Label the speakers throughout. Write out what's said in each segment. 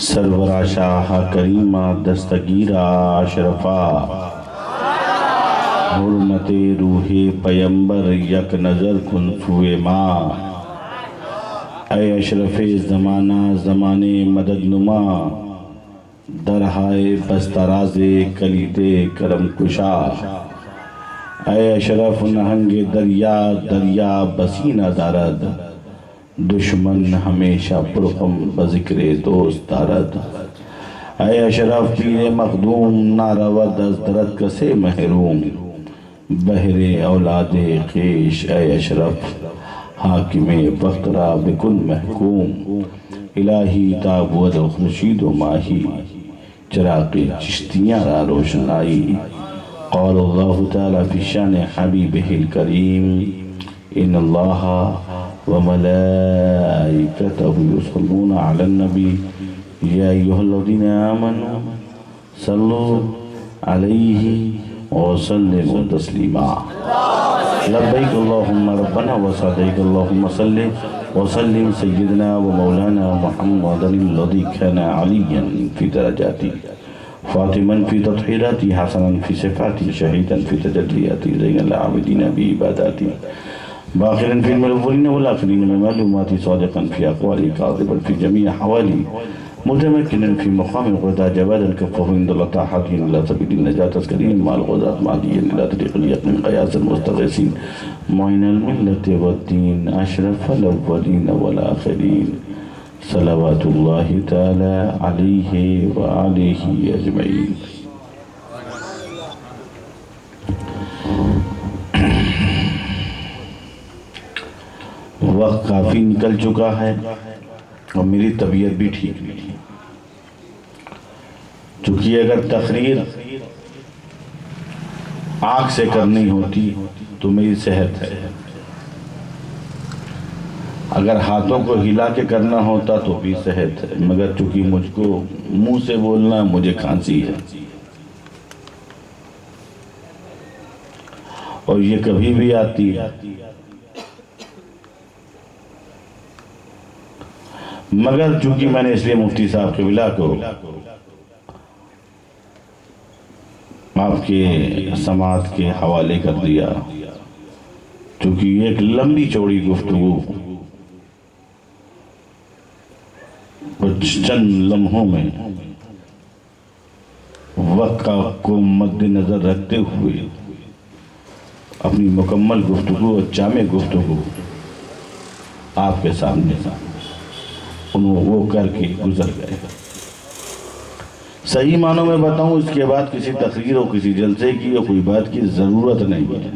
Speaker 1: सरवरा शाह करीमा दस्तगीरा अशरफा हुर्मते रूहे पैम्बर यक नज़र कुन सुए माँ। ऐ अशरफे ज़माना ज़माने मदद नुमा दरहाए बस्तराज़े कलीदे करम कुशा। ऐ अशरफ नहंगे दरिया दरिया बसीना दारद दुश्मन हमेशा पुरखम बज़िक्रे दोस्त दारद। ऐ अशरफ पीरे मखदूम नारवद अज दरद कसे महरूम बहरे औलादे ख़ेश। ऐ अशरफ हाकिमे बख्तरा बिकुन महकूम इलाही ताबुद खुर्शीद माही चराग़े चिश्तियाँ रा रोशनाई। क़ाल अल्लाहु तआला फ़ी शान हबीबिहिल करीम इन्नल्लाह व मलाइकतहु युसल्लूना अलन नबी या अय्युहल्लज़ीना आमनू सल्लू अलैहि व सल्लिमू तस्लीमा। लब्बैक अल्लाहुम्मा रब्बना व सअदैक अल्लाहुम्मा सल्लि व सल्लिम सय्यिदना व मौलाना मुहम्मदनिल्लज़ी काना अलिय्यन फ़ी दरजाती फ़ातिमन फ़ी तत्हीराती हसनन फ़ी सिफ़ाती शहीदन फ़ी तजल्लियाती ज़ैनल आबिदीन बि इबादाती बाक़िरन फ़िल अव्वलीन वल आख़िरीन में मालूमाती सादिक़न फ़ी अक़वाली काज़िबन फ़ी जमीअ हवाली मुतमक्किनन फ़ी मक़ाम ग़ुदा जवादन कफ़्फ़हु इंदल्लाह ताहादीन इला सबीलिन नजात अस्करीन माल ग़ुज़ात मादियन इला तरीक़िल यक़ीन क़यासल मुस्तग़ीसीन मुइनल मिल्लति वद्दीन अशरफल अव्वलीन वल आख़िरीन सलवातुल्लाहि तआला अलैहि व आलिहि अजमईन। वक्त काफ़ी निकल चुका है और मेरी तबीयत भी ठीक नहीं है, चूँकि अगर तकरीर आँख से करनी होती तो मेरी सेहत है, अगर हाथों को हिला के करना होता तो भी सेहत है, मगर चूँकि मुझको मुंह से बोलना, मुझे खांसी है और ये कभी भी आती है। मगर चूंकि मैंने इसलिए मुफ्ती साहब क़िबला को आपके समात के हवाले कर दिया, चूंकि एक लंबी चौड़ी गुफ्तगू कुछ चंद लम्हों में वक्त को मद्देनजर रखते हुए अपनी मुकम्मल गुफ्तगू और जामे गुफ्तगू आपके सामने उन्होंने वो करके गुजर गए। सही मानों में बताऊं, इसके बाद किसी तकरीर और किसी जलसे की और कोई बात की ज़रूरत नहीं है,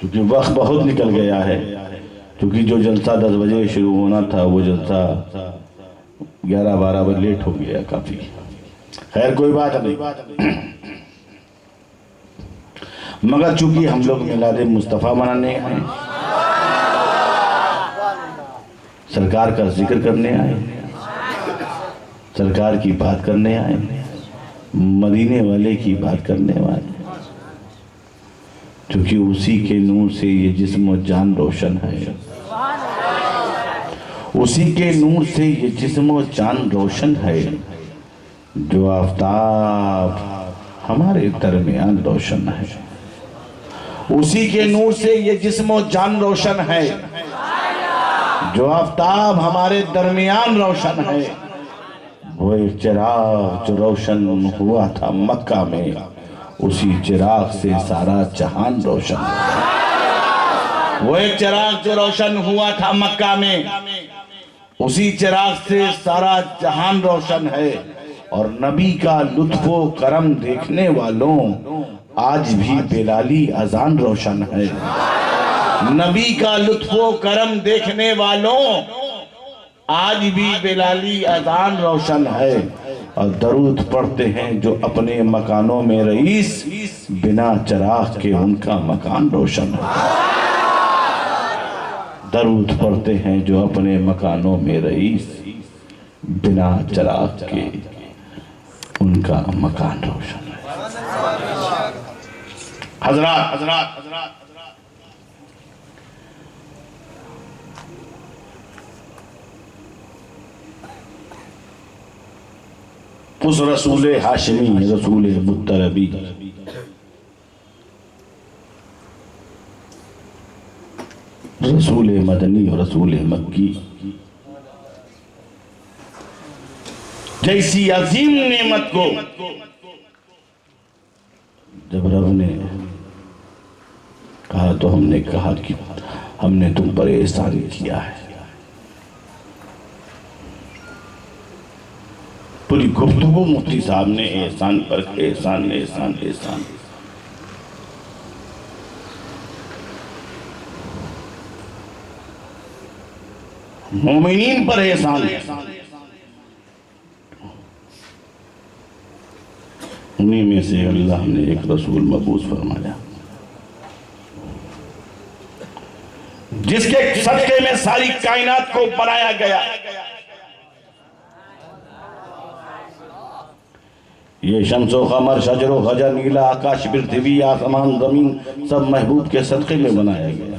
Speaker 1: क्योंकि वक्त बहुत निकल गया है। क्योंकि जो जलसा 10 बजे शुरू होना था वो जलसा 11-12 बजे लेट हो गया काफ़ी। खैर कोई बात नहीं, मगर चूंकि हम लोग मिलादे मुस्तफ़ा मनाने आए, सरकार का जिक्र करने आए, सरकार की बात करने आए, मदीने वाले की बात करने वाले, क्योंकि उसी के नूर से ये जिस्म जान रोशन है, उसी के नूर से ये जिस्म जान रोशन है, जो आफताब हमारे दरमियान रोशन है। उसी के नूर से ये जिस्म जान रोशन है, जो आफताब हमारे दरमियान रोशन है। वो एक चिराग जो रोशन हुआ था मक्का में, उसी चिराग से सारा जहान रोशन है। वो एक चिराग जो रोशन हुआ था मक्का में, उसी चिराग से सारा जहान रोशन है। और नबी का लुत्फो करम देखने वालों, आज भी बिलाली अजान रोशन है। नबी का लुत्फो करम देखने वालों, आज भी बिलाली अजान रोशन है। और दरूद पढ़ते हैं जो अपने मकानों में रईस, बिना चिराग के उनका मकान रोशन है। दरूद पढ़ते हैं जो अपने मकानों में रईस, बिना चिराग के उनका मकान रोशन है। हजरात उस रसूल हाशमी, रसूल मुत्तरबी, रसूल मदनी और रसूल मक्की जैसी अजीम नेमत को जब रब ने कहा तो हमने कहा कि हमने तुम पर एहसान किया है। पूरी गुफ्तगू मुफ्ती साहब ने एहसान पर एहसान एहसान एहसान। मोमिनीन पर एहसान है, उन्हीं में से अल्लाह ने एक रसूल मबूस फरमाया जिसके सदके में सारी कायनात को बनाया गया। ये शम्सो कमर शजरो हजर नीला आकाश पृथ्वी आसमान जमीन सब महबूब के सदके में बनाया गया।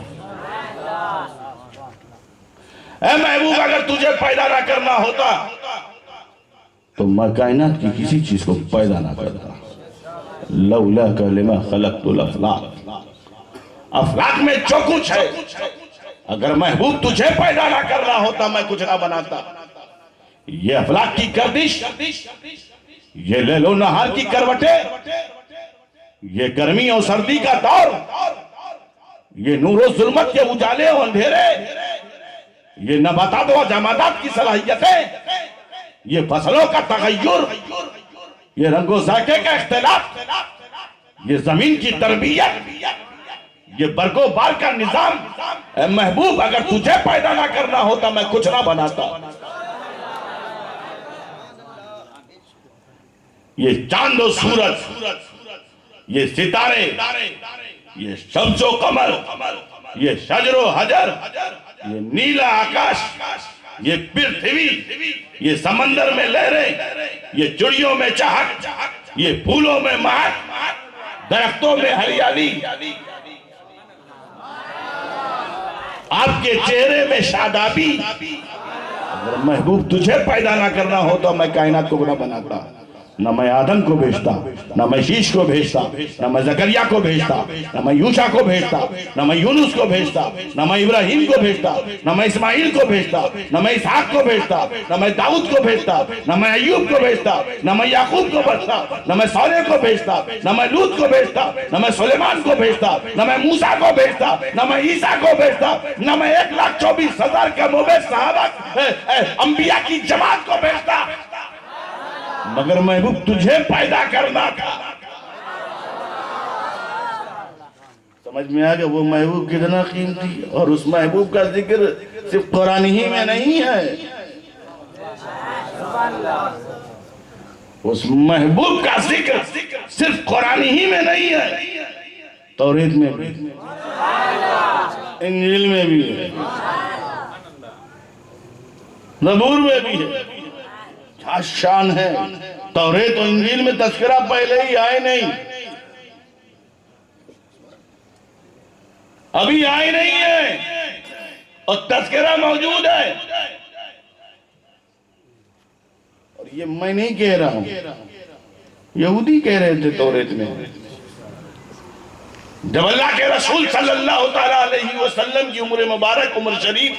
Speaker 1: ऐ महबूब, अगर तुझे पैदा ना करना होता तो मैं कायनात की किसी चीज को पैदा ना करता। लौला कलिमा खलक़तुल अफ़लाक, अफलाक में जो कुछ है, अगर महबूब तुझे पैदा ना करना होता मैं कुछ ना बनाता। ये अफलाक की गर्दिश, ये लैलो नहार की करवटे, ये गर्मी और सर्दी का दौर, ये नूरो जुल्मत के उजाले और अंधेरे, ये नबातात और जमादात की सलाहियतें, ये फसलों का तगय्युर, ये रंगो जाके का इख्तिलाफ, ये जमीन की तरबियत, ये बरगो बार का निजाम। ऐ महबूब, अगर तुझे पैदा ना करना होता मैं कुछ ना बनाता। ये चांद और सूरज, ये सितारे, ये शम्सो कमर, ये शजरो हजर, ये नीला आकाश, ये पृथ्वी, ये समंदर में लहरें, ये चिड़ियों में चहक, ये फूलों में महक, दरख्तों में हरियाली, आपके चेहरे में शादाबी। अगर महबूब तुझे पैदा ना करना हो तो मैं कायनात को ना बनाता। न मैं आदम को भेजता, न मैं शीश को भेजता, न मैं जकरिया को भेजता, न मैं यूशा को भेजता, न मैं यूनुस को भेजता, न मैं इब्राहिम को भेजता, न मैं इस्माइल को भेजता, न मैं इसहाक को भेजता, न मैं दाऊद को भेजता, न मैं अय्यूब को भेजता, न मैं याकूब को भेजता, न मैं सौले को भेजता, न मैं लूत को भेजता, न मैं सुलेमान को भेजता, न मैं मूसा को भेजता, न मैं ईसा को भेजता, न मैं 1,24,000 के मुबे सहाबा अंबिया की जमात को भेजता, मगर महबूब तुझे पैदा करना था। समझ में आ गया वो महबूब कितना कीमती। और उस महबूब का जिक्र सिर्फ कुरान ही में नहीं है, उस महबूब का जिक्र सिर्फ कुरान ही में नहीं है, तौरेत में भी, इंजील में भी है, ज़बूर में भी है। क्या शान है। तौरेत और इंजील में तस्करा पहले ही आए नहीं, अभी आए नहीं है, और तस्करा मौजूद है। और ये मैं नहीं कह रहा हूं, यहूदी कह रहे थे तौरेत में। जब अल्लाह के रसूल सल्लल्लाहु तआला अलैहि वसल्लम की उम्र मुबारक, उम्र शरीफ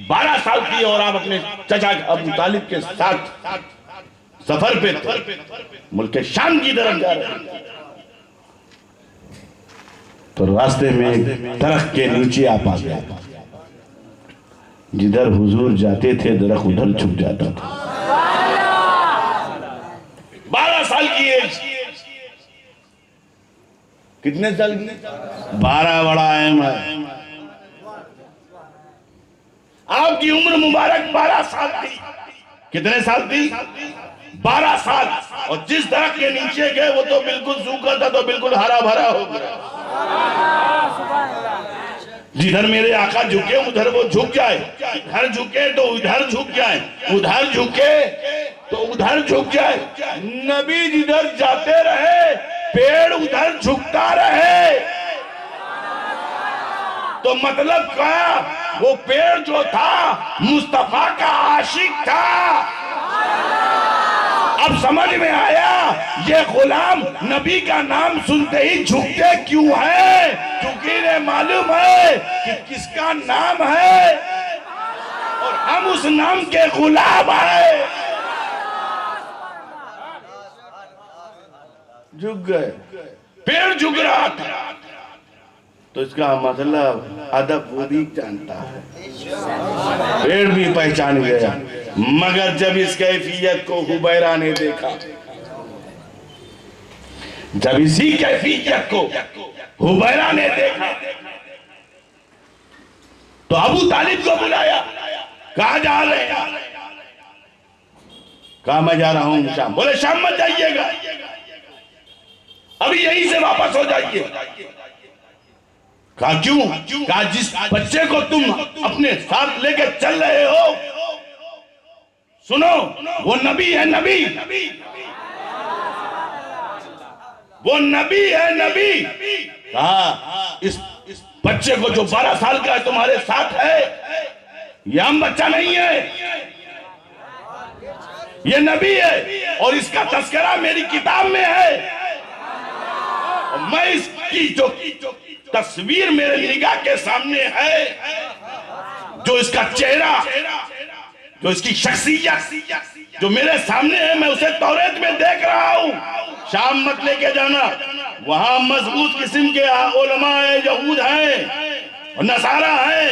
Speaker 1: 12 साल की, और आप अपने चचा अबू तालिब के साथ सफर पे थे, मुल्क शाम की तरफ जा रहे थे, तो रास्ते में एक दरख्त के नीचे आप आ गए। जिधर हुजूर जाते थे दरख्त उधर झुक जाता था। 12 साल की एज, कितने साल की? 12 बड़ा अहम है। आपकी उम्र मुबारक 12 साल थी। कितने साल थी? 12 साल। और जिस दरख्त के नीचे गए वो तो बिल्कुल सूखा था, तो बिल्कुल हरा भरा हो गया। जिधर मेरे आका झुके उधर वो झुक जाए, इधर झुके तो उधर झुक जाए, उधर झुके तो उधर झुक जाए। नबी जिधर जाते रहे पेड़ उधर झुकता रहे। तो मतलब क्या? वो पेड़ जो था मुस्तफा का आशिक था। अब समझ में आया ये गुलाम नबी का नाम सुनते ही झुकते क्यों है, क्योंकि इन्हें मालूम है कि किसका नाम है और हम उस नाम के गुलाम हैं। झुक गए, पेड़ झुक रहा था, तो इसका मतलब अदब वो भी जानता है, पेड़ भी पहचान गया। मगर जब इस कैफियत को हुबैरा ने देखा, जब इसी कैफियत को हुबैरा ने देखा, तो अबू तालिब को बुलाया। कहा जा रहे हैं? कहा मैं जा रहा हूं शाम। बोले शाम मत जाइएगा, अभी यहीं से वापस हो जाइए। कहा क्यों? कहा जिस बच्चे को तुम अपने साथ लेके चल रहे हो, सुनो, वो नबी है, नबी, वो नबी है, नबी। कहा इस बच्चे को जो 12 साल का है तुम्हारे साथ है, ये आम बच्चा नहीं है, ये नबी है और इसका तस्करा मेरी किताब में है। और मैं इसकी जो तस्वीर मेरे निगाह के सामने है, जो इसका चेहरा, जो इसकी शख्सियत जो मेरे सामने है, मैं उसे तौरेत में देख रहा हूं। शाम मत लेके जाना, वहां मजबूत किस्म के उलमा है, यहूद हैं और नसारा हैं,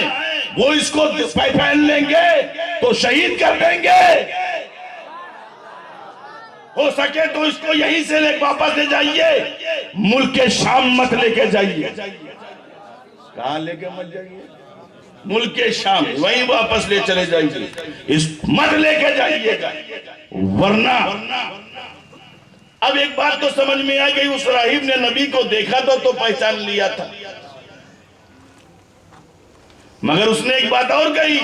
Speaker 1: वो इसको पहन लेंगे तो शहीद कर देंगे। हो सके तो इसको यहीं से ले वापस ले जाइए, मुल्क के शाम मत लेके जाइए। कहां लेके मत जाइए? मुल्क के शाम, वहीं वापस ले चले जाइए, इस मत लेके जाइएगा, वरना। अब एक बात तो समझ में आ गई, उस राहिब ने नबी को देखा तो पहचान लिया था, मगर उसने एक बात और कही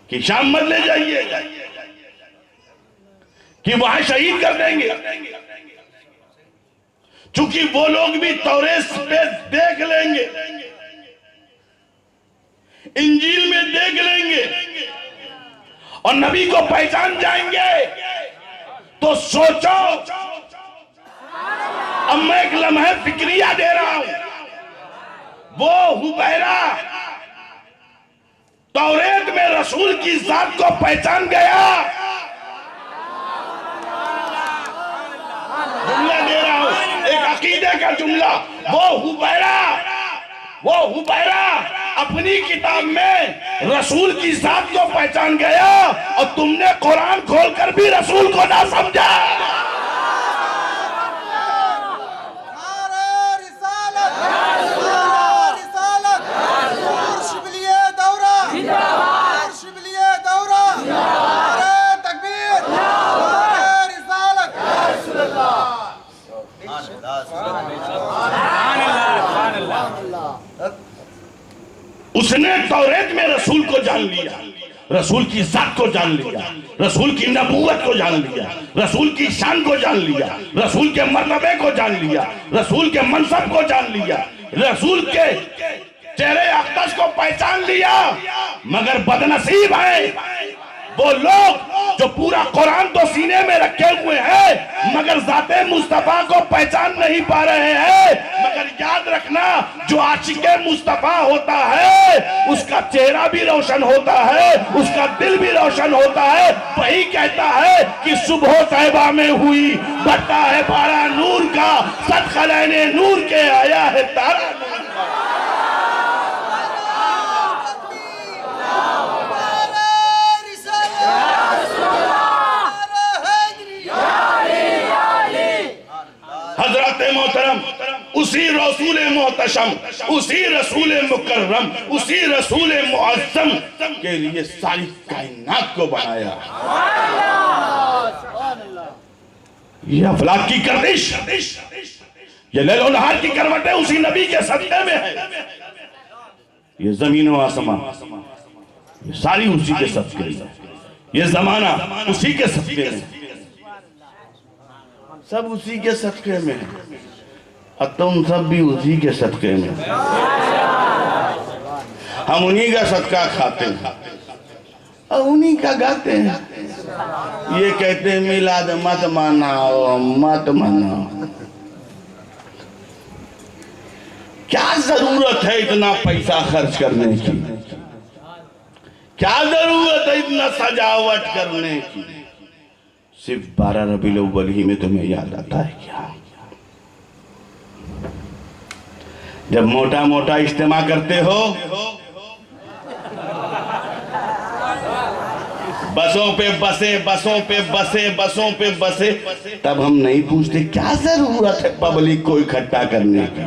Speaker 1: कि शाम मत ले जाइएगा, कि वहां शहीद कर देंगे। चूंकि वो लोग भी तौरेत पे देख लेंगे, इंजील में देख लेंगे और नबी को पहचान जाएंगे। तो सोचो, अब मैं एक लम्हे फिक्रिया दे रहा हूं, वो हुबैरा तौरेत में रसूल की जात को पहचान गया। जुमला दे रहा हूं, एक अकीदे का जुमला। वो हुबैरा अपनी किताब में रसूल की जात को पहचान गया और तुमने कुरान खोलकर भी रसूल को ना समझा। उसने तौरेत में रसूल को जान लिया, रसूल की जात को जान लिया, रसूल की नबूवत को जान लिया, रसूल की शान को जान लिया, रसूल के मर्तबे को जान लिया, रसूल के मनसब को जान लिया, रसूल के चेहरे अक़दस को पहचान लिया। मगर बदनसीब है वो लोग जो पूरा कुरान तो सीने में रखे हुए हैं, मगर ज़ाते मुस्तफा को पहचान नहीं पा रहे हैं। मगर याद रखना, जो आशिक़े मुस्तफा होता है उसका चेहरा भी रोशन होता है, उसका दिल भी रोशन होता है। वही कहता है कि सुबह तैबा में हुई, बढ़ता है पारा नूर का, सदखलैने नूर के आया है तारा। मोहतरम, उसी रसूल मोहतशम, उसी रसूल मुकर्रम, उसी रसूल मुअज़्ज़म के लिए सारी कायनात को बनाया। ये अफलाक की गर्दिश, ये लैल और नहार की करवटें उसी नबी के सदक़े में है। ये जमीन व आसमां, ये सारी उसी के सदक़े में, ये जमाना उसी के सदक़े में, सब उसी के सदक़े में है और तुम सब भी उसी के सदक़े में। हम उन्हीं का सदका खाते हैं और उन्हीं का गाते हैं। ये कहते हैं मिलाद मत मनाओ मत मनाओ। क्या जरूरत है इतना पैसा खर्च करने की? क्या जरूरत है इतना सजावट करने की? सिर्फ 12 रबीउल अव्वल ही में तुम्हें याद आता है क्या? जब मोटा मोटा इज्तिमा करते हो, बसों पे बसे बसों पे बसे बसों पे बसे, तब हम नहीं पूछते क्या जरूरत है पब्लिक को इकट्ठा करने की।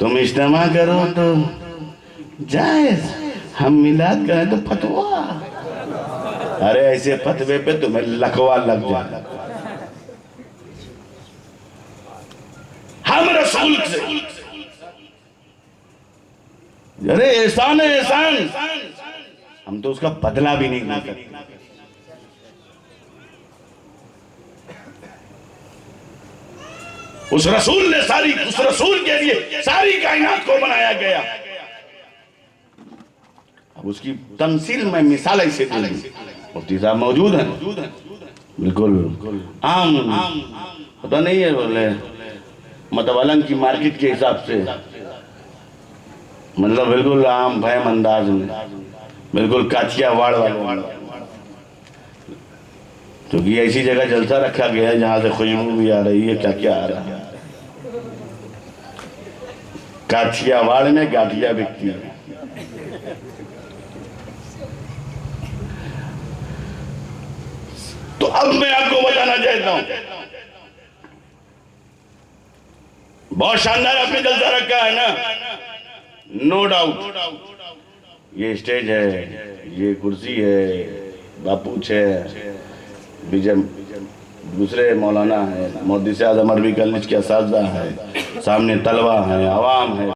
Speaker 1: तुम इज्तिमा करो तो जायज, हम मिलाद करें तो फतवा। अरे ऐसे फतवे पे तुम्हें लकवा लग जाए। हम रसूल से, अरे एहसान है एहसान, हम तो उसका बदला भी नहीं ले सकते। उस रसूल के लिए सारी कायनात को बनाया गया। अब उसकी तमसील में मिसाल ऐसे दे दी। मुफ्ती साहब मौजूद हैं, बिल्कुल आम, पता नहीं है बोले मतलब अलंग की मार्केट के हिसाब से, मतलब बिल्कुल आम फहम अंदाज में, बिल्कुल काठियावाड़ वाले, क्योंकि ऐसी जगह जलसा रखा गया है जहां से खुशबू भी आ रही है, क्या क्या आ रहा है। काठियावाड़ में गाठिया बिकती है। तो अब मैं आपको बताना चाहता हूं, बहुत शानदार आपने जलसा रखा है ना, नो डाउट। ये स्टेज है, ये कुर्सी है, बापूछ है, विजय दूसरे मौलाना है, मोदी से आजम अरबी कॉलेज के असातिज़ा है, सामने तलबा है, आवाम है,